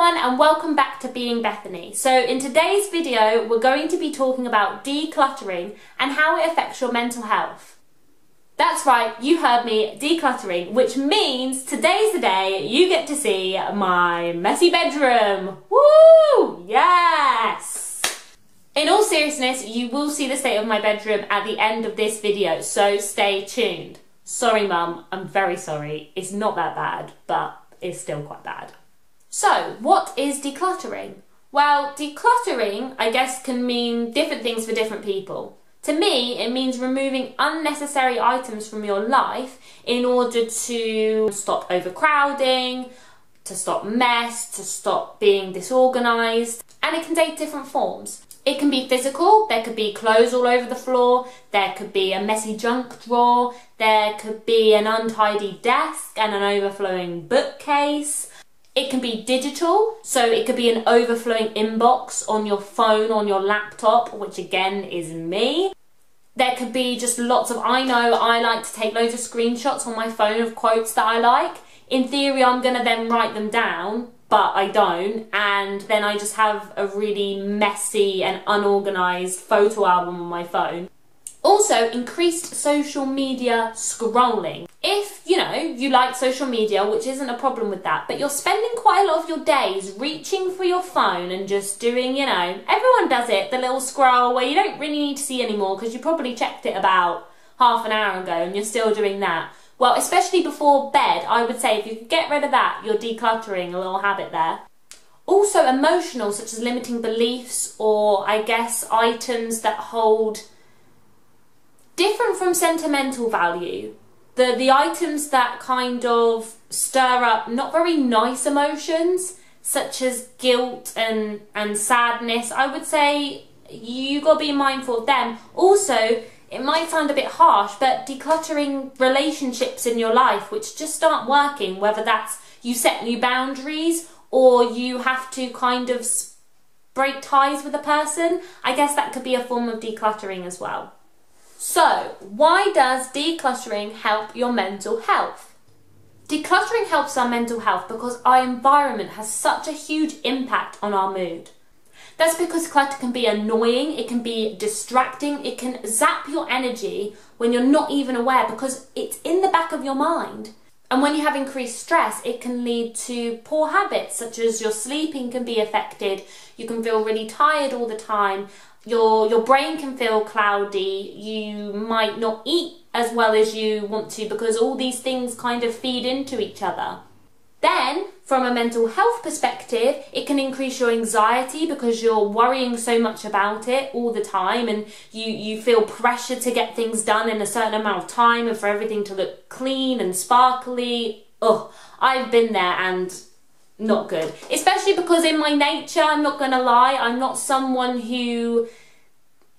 everyone and welcome back to Being Bethany. So in today's video we're going to be talking about decluttering and how it affects your mental health. That's right, you heard me, decluttering, which means today's the day you get to see my messy bedroom. Woo! Yes! In all seriousness, you will see the state of my bedroom at the end of this video, so stay tuned. Sorry mum, I'm very sorry. It's not that bad, but it's still quite bad. So, what is decluttering? Well, decluttering, I guess, can mean different things for different people. To me, it means removing unnecessary items from your life in order to stop overcrowding, to stop mess, to stop being disorganised, and it can take different forms. It can be physical, there could be clothes all over the floor, there could be a messy junk drawer, there could be an untidy desk and an overflowing bookcase. It can be digital, so it could be an overflowing inbox on your phone, on your laptop, which again is me. There could be just lots of, I like to take loads of screenshots on my phone of quotes that I like. In theory, I'm going to then write them down, but I don't, and then I just have a really messy and unorganised photo album on my phone. Also, increased social media scrolling. If, you like social media, which isn't a problem with that, but you're spending quite a lot of your days reaching for your phone and just doing, everyone does it, the little scroll where you don't really need to see anymore because you probably checked it about half an hour ago and you're still doing that. Well, especially before bed, I would say if you could get rid of that, you're decluttering a little habit there. Also emotional, such as limiting beliefs or, I guess, items that hold different from sentimental value. The items that kind of stir up not very nice emotions, such as guilt and sadness, I would say you gotta be mindful of them. Also, it might sound a bit harsh, but decluttering relationships in your life which just aren't working, whether that's you set new boundaries or you have to kind of break ties with a person, I guess that could be a form of decluttering as well. So, why does decluttering help your mental health? Decluttering helps our mental health because our environment has such a huge impact on our mood. That's because clutter can be annoying, it can be distracting, it can zap your energy when you're not even aware because it's in the back of your mind. And when you have increased stress, it can lead to poor habits such as your sleeping can be affected, you can feel really tired all the time, your brain can feel cloudy, you might not eat as well as you want to because all these things kind of feed into each other. Then, from a mental health perspective, it can increase your anxiety because you're worrying so much about it all the time and you feel pressure to get things done in a certain amount of time and for everything to look clean and sparkly. Ugh, I've been there and not good. Especially because in my nature, I'm not gonna lie, I'm not someone who...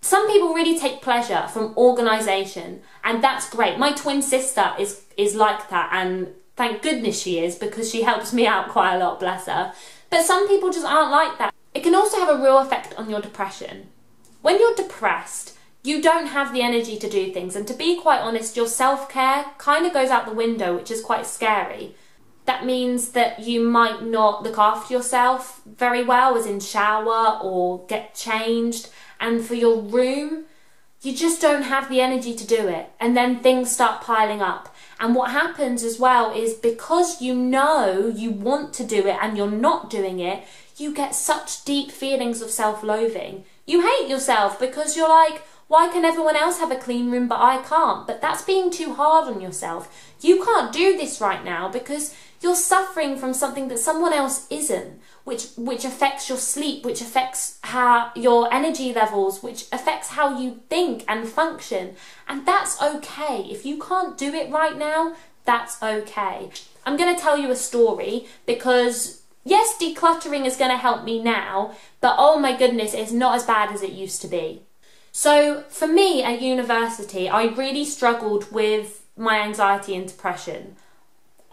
Some people really take pleasure from organisation and that's great. My twin sister is like that and thank goodness she is because she helps me out quite a lot, bless her. But some people just aren't like that. It can also have a real effect on your depression. When you're depressed, you don't have the energy to do things and to be quite honest, your self-care kind of goes out the window, which is quite scary. That means that you might not look after yourself very well, as in shower or get changed. And for your room, you just don't have the energy to do it. And then things start piling up. And what happens as well is because you know you want to do it and you're not doing it, you get such deep feelings of self-loathing. You hate yourself because you're like, why can everyone else have a clean room but I can't? But that's being too hard on yourself. You can't do this right now because you're suffering from something that someone else isn't, which affects your sleep, which affects your energy levels, which affects how you think and function. And that's okay. If you can't do it right now, that's okay. I'm going to tell you a story because, yes, decluttering is going to help me now, but oh my goodness, it's not as bad as it used to be. So for me at university, I really struggled with my anxiety and depression.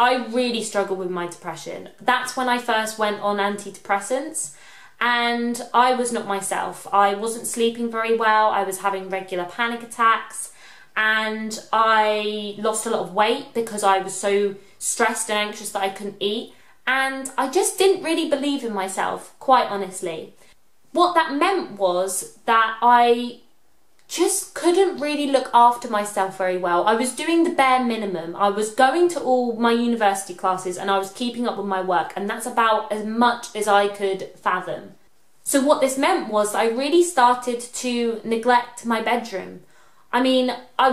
I really struggled with my depression. That's when I first went on antidepressants and I was not myself. I wasn't sleeping very well, I was having regular panic attacks and I lost a lot of weight because I was so stressed and anxious that I couldn't eat. and I just didn't really believe in myself, quite honestly. What that meant was that I just couldn't really look after myself very well. I was doing the bare minimum. I was going to all my university classes and I was keeping up with my work, and that's about as much as I could fathom. So what this meant was I really started to neglect my bedroom. I mean, I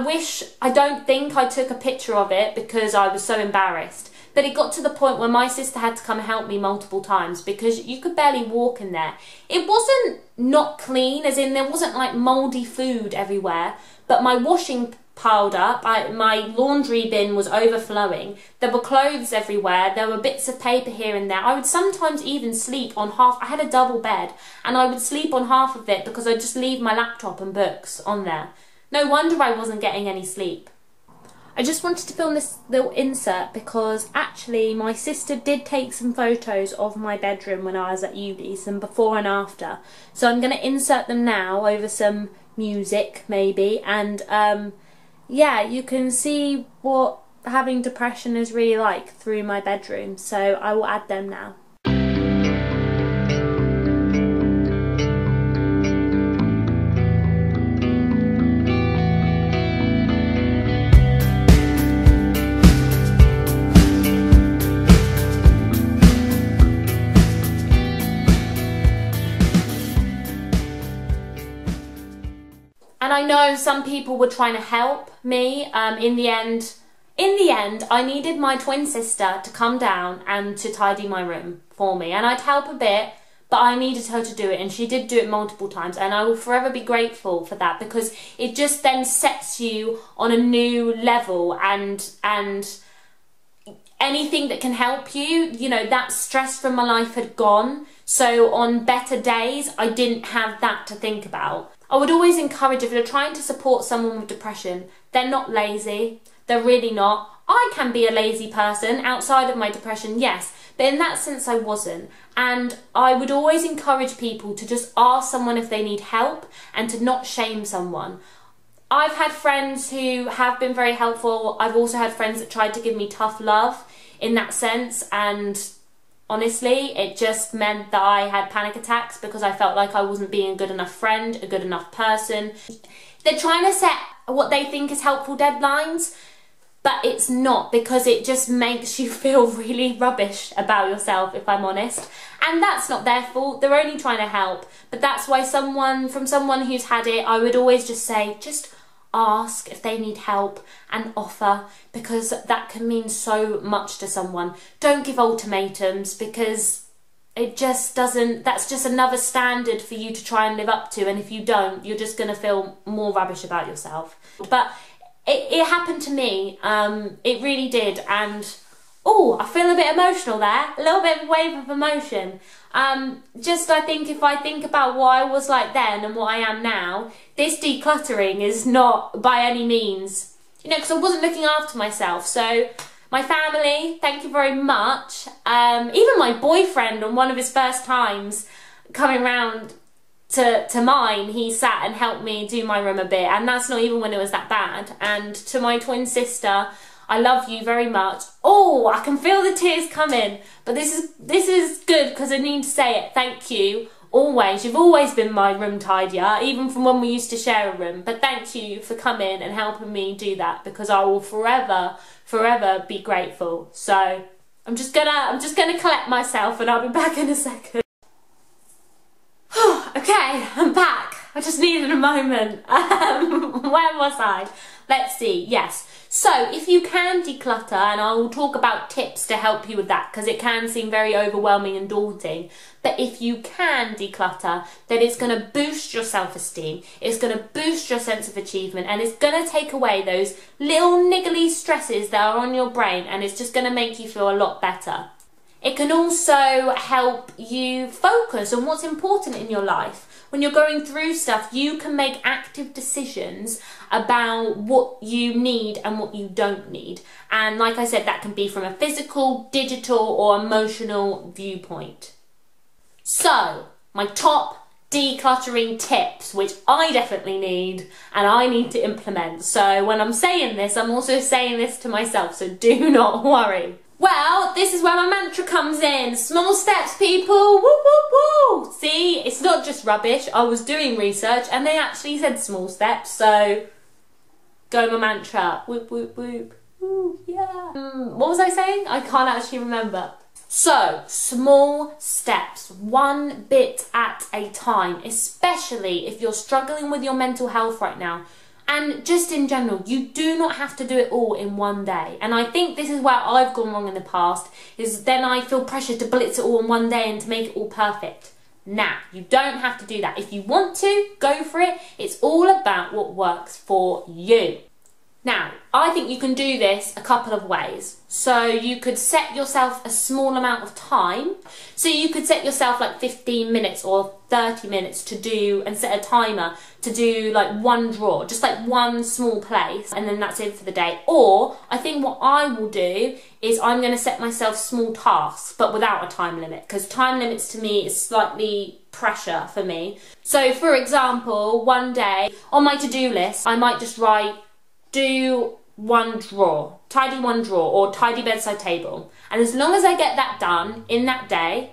don't think I took a picture of it because I was so embarrassed. But it got to the point where my sister had to come and help me multiple times because you could barely walk in there. It wasn't not clean, as in there wasn't like mouldy food everywhere, but my washing piled up, my laundry bin was overflowing, there were clothes everywhere, there were bits of paper here and there. I would sometimes even sleep on half, I had a double bed, and I would sleep on half of it because I'd just leave my laptop and books on there. No wonder I wasn't getting any sleep. I just wanted to film this little insert because actually my sister did take some photos of my bedroom when I was at uni, some before and after. So I'm going to insert them now over some music maybe, and yeah, you can see what having depression is really like through my bedroom. So I will add them now. And I know some people were trying to help me. In the end, I needed my twin sister to come down and to tidy my room for me. And I'd help a bit, but I needed her to do it. And she did do it multiple times. And I will forever be grateful for that, because it just then sets you on a new level, and anything that can help you, you know, that stress from my life had gone. So on better days, I didn't have that to think about. I would always encourage, if you're trying to support someone with depression, they're not lazy. They're really not. I can be a lazy person outside of my depression, yes, but in that sense I wasn't. And I would always encourage people to just ask someone if they need help and to not shame someone. I've had friends who have been very helpful. I've also had friends that tried to give me tough love in that sense, and honestly, it just meant that I had panic attacks because I felt like I wasn't being a good enough friend, a good enough person. They're trying to set what they think is helpful deadlines, but it's not, because it just makes you feel really rubbish about yourself, if I'm honest. And that's not their fault, they're only trying to help. But that's why from someone who's had it, I would always just say, just ask if they need help and offer, because that can mean so much to someone. Don't give ultimatums, because it just doesn't, that's just another standard for you to try and live up to, and if you don't, you're just going to feel more rubbish about yourself. But it happened to me, it really did, and oh, I feel a bit emotional there, a little bit of a wave of emotion. I think if I think about what I was like then and what I am now, this decluttering is not by any means, you know, because I wasn't looking after myself. So my family, thank you very much. Even my boyfriend, on one of his first times coming round to mine, he sat and helped me do my room a bit, and that's not even when it was that bad. And to my twin sister, I love you very much. Oh, I can feel the tears coming, but this is good because I need to say it. Thank you, always. You've always been my room tidier, even from when we used to share a room. But thank you for coming and helping me do that, because I will forever be grateful. So I'm just gonna collect myself, and I'll be back in a second. Okay, I'm back. I just needed a moment. Where was I? Let's see. Yes. So if you can declutter, and I will talk about tips to help you with that, because it can seem very overwhelming and daunting, but if you can declutter, then it's going to boost your self-esteem, it's going to boost your sense of achievement, and it's going to take away those little niggly stresses that are on your brain, and it's just going to make you feel a lot better. It can also help you focus on what's important in your life. When you're going through stuff, you can make active decisions about what you need and what you don't need. And like I said, that can be from a physical, digital, or emotional viewpoint. So, my top decluttering tips, which I definitely need and I need to implement. So when I'm saying this, I'm also saying this to myself, so do not worry. Well, this is where my mantra comes in. Small steps, people. Woo, woo, woo. See, it's not just rubbish. I was doing research and they actually said small steps. So, go my mantra. Whoop, whoop, whoop. Ooh, yeah. What was I saying? I can't actually remember. So, small steps, one bit at a time, especially if you're struggling with your mental health right now. And just in general, you do not have to do it all in one day. And I think this is where I've gone wrong in the past, is then I feel pressured to blitz it all in one day and to make it all perfect. Nah, you don't have to do that. If you want to, go for it. It's all about what works for you. Now, I think you can do this a couple of ways. So you could set yourself a small amount of time. So you could set yourself like 15 minutes or 30 minutes to do, and set a timer to do like one drawer, just like one small place, and then that's it for the day. Or I think what I will do is I'm going to set myself small tasks, but without a time limit, because time limits to me is slightly pressure for me. So for example, one day on my to-do list, I might just write, do one drawer, tidy one drawer, or tidy bedside table. And as long as I get that done in that day,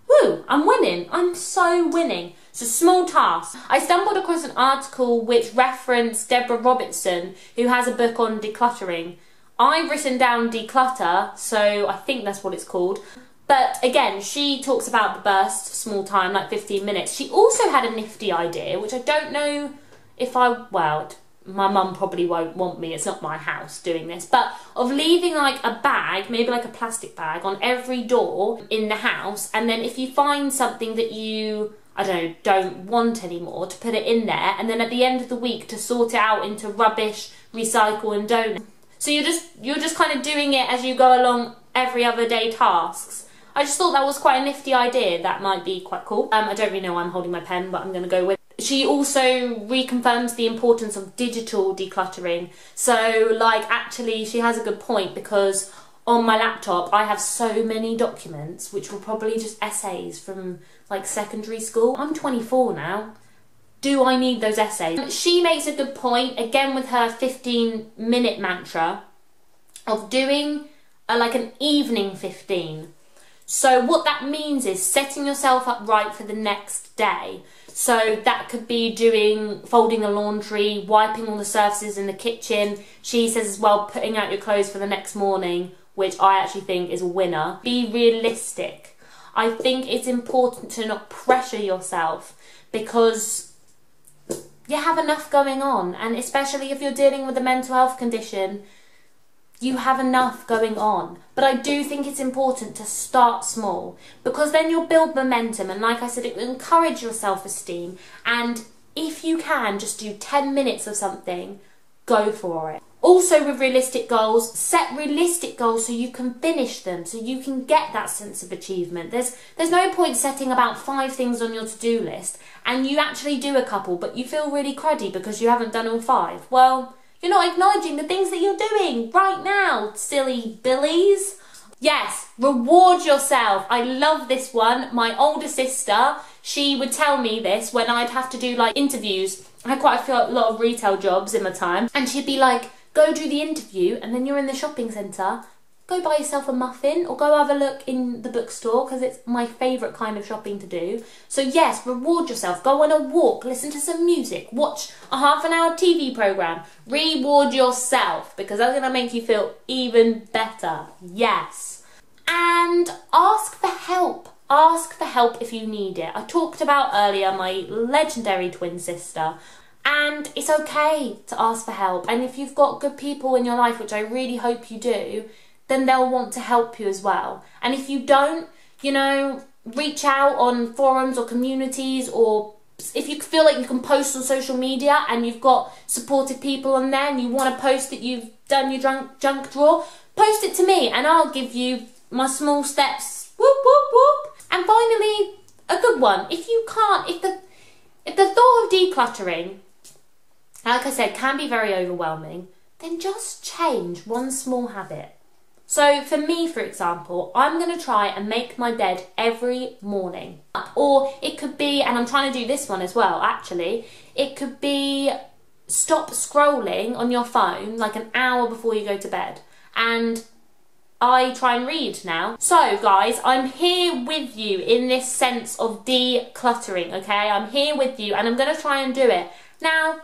woo, I'm winning. I'm so winning. So small tasks. I stumbled across an article which referenced Deborah Robertson, who has a book on decluttering. I've written down declutter, so I think that's what it's called. But again, she talks about the burst, small time, like 15 minutes. She also had a nifty idea, which I don't know if my mum probably won't want me, it's not my house doing this, but of leaving like a bag, maybe like a plastic bag, on every door in the house, and then if you find something that you, I don't know, don't want anymore, to put it in there, and then at the end of the week to sort it out into rubbish, recycle and donate. So you're just kind of doing it as you go along every other day tasks. I just thought that was quite a nifty idea. That might be quite cool. I don't really know why I'm holding my pen, but I'm going to go with it. She also reconfirms the importance of digital decluttering. So, like, actually, she has a good point, because on my laptop, I have so many documents, which were probably just essays from, like, secondary school. I'm 24 now. Do I need those essays? She makes a good point, again, with her 15-minute mantra of doing, like, an evening 15. So what that means is setting yourself up right for the next day. So that could be folding the laundry, wiping all the surfaces in the kitchen. She says as well, putting out your clothes for the next morning, which I actually think is a winner. Be realistic. I think it's important to not pressure yourself, because you have enough going on, and especially if you're dealing with a mental health condition, you have enough going on. But I do think it's important to start small, because then you'll build momentum, and like I said, it will encourage your self-esteem. And if you can just do 10 minutes of something, go for it. Also, with realistic goals, set realistic goals so you can finish them, so you can get that sense of achievement. There's no point setting about 5 things on your to-do list and you actually do a couple, but you feel really cruddy because you haven't done all 5. Well, you're not acknowledging the things that you're doing right now, silly billies. Yes, reward yourself. I love this one. My older sister, she would tell me this when I'd have to do like interviews. I had quite a lot of retail jobs in my time, and she'd be like, go do the interview, and then you're in the shopping centre, go buy yourself a muffin or go have a look in the bookstore, because it's my favourite kind of shopping to do. So yes, reward yourself. Go on a walk, listen to some music, watch a half-an-hour TV programme. Reward yourself, because that's going to make you feel even better. Yes. And ask for help. Ask for help if you need it. I talked about earlier my legendary twin sister. And it's okay to ask for help. And if you've got good people in your life, which I really hope you do, then they'll want to help you as well. And if you don't, you know, reach out on forums or communities, or if you feel like you can post on social media and you've got supportive people on there and you want to post that you've done your junk drawer, post it to me and I'll give you my small steps. Whoop, whoop, whoop. And finally, a good one. If you can't, if the thought of decluttering, like I said, can be very overwhelming, then just change one small habit. So for me, for example, I'm going to try and make my bed every morning. Or it could be, and I'm trying to do this one as well, actually, it could be stop scrolling on your phone like an hour before you go to bed. And I try and read now. So guys, I'm here with you in this sense of decluttering, okay? I'm here with you and I'm going to try and do it. Now,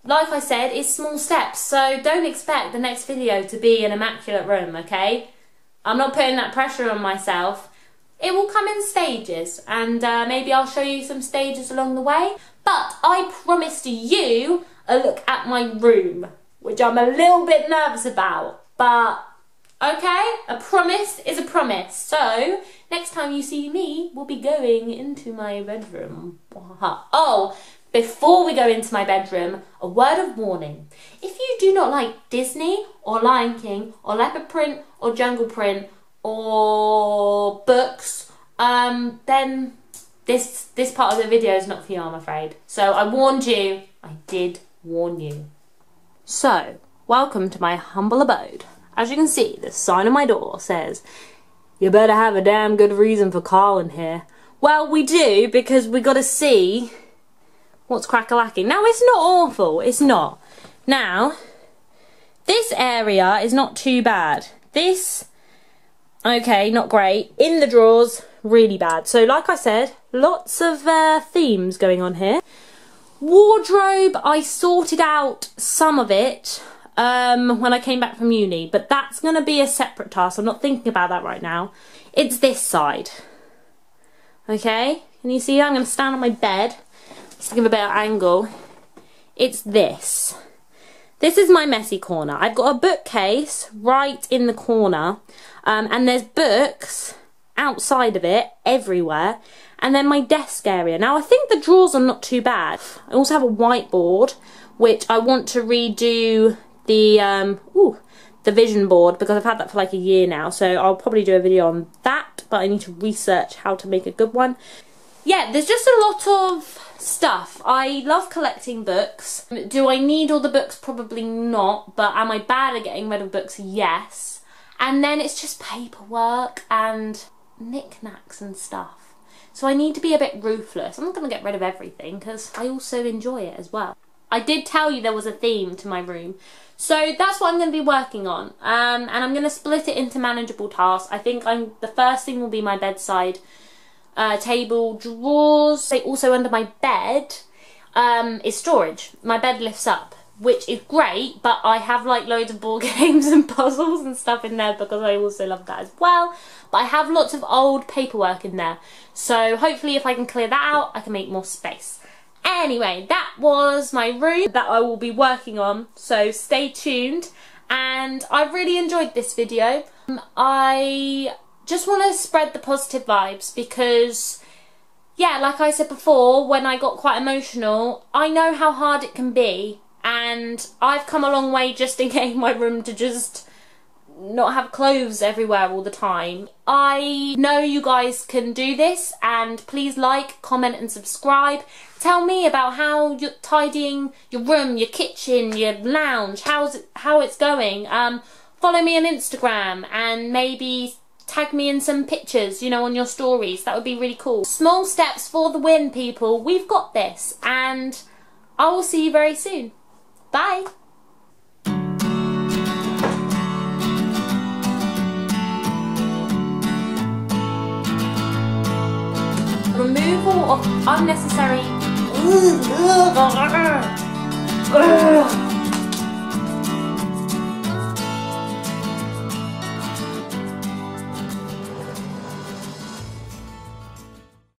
like I said, it's small steps, so don't expect the next video to be an immaculate room, okay? I'm not putting that pressure on myself. It will come in stages, and maybe I'll show you some stages along the way. But I promised you a look at my room, which I'm a little bit nervous about. But, okay, a promise is a promise. So, next time you see me, we'll be going into my bedroom. Oh, before we go into my bedroom, a word of warning. If you do not like Disney, or Lion King, or Leopard Print, or Jungle Print, or books, then this part of the video is not for you, I'm afraid. So I warned you. I did warn you. So, welcome to my humble abode. As you can see, the sign on my door says, "You better have a damn good reason for calling here." Well, we do, because we got to see what's crack-a-lacking. Now, it's not awful. It's not. Now, this area is not too bad. This, okay, not great. In the drawers, really bad. So, like I said, lots of themes going on here. Wardrobe, I sorted out some of it when I came back from uni, but that's going to be a separate task. I'm not thinking about that right now. It's this side. Okay, can you see? I'm going to stand on my bed just to give a better angle. It's this. This is my messy corner. I've got a bookcase right in the corner, and there's books outside of it everywhere, and then my desk area. Now, I think the drawers are not too bad. I also have a whiteboard, which I want to redo the vision board, because I've had that for like a year now, so I'll probably do a video on that, but I need to research how to make a good one. Yeah, there's just a lot of stuff. I love collecting books. Do I need all the books? Probably not, but am I bad at getting rid of books? Yes. And then it's just paperwork and knickknacks and stuff. So I need to be a bit ruthless. I'm not going to get rid of everything, because I also enjoy it as well. I did tell you there was a theme to my room, so that's what I'm going to be working on. And I'm going to split it into manageable tasks. I think the first thing will be my bedside table, drawers. Also under my bed is storage. My bed lifts up, which is great, but I have like loads of board games and puzzles and stuff in there, because I also love that as well. But I have lots of old paperwork in there, so hopefully if I can clear that out, I can make more space. Anyway, that was my room that I will be working on, so stay tuned. And I really enjoyed this video. I just want to spread the positive vibes, because, yeah, like I said before, when I got quite emotional, I know how hard it can be, and I've come a long way just in getting my room to just not have clothes everywhere all the time. I know you guys can do this, and please like, comment and subscribe. Tell me about how you're tidying your room, your kitchen, your lounge, how it's going. Follow me on Instagram and maybe tag me in some pictures, you know, on your stories. That would be really cool. Small steps for the win, people. We've got this, and I will see you very soon. Bye. Removal of unnecessary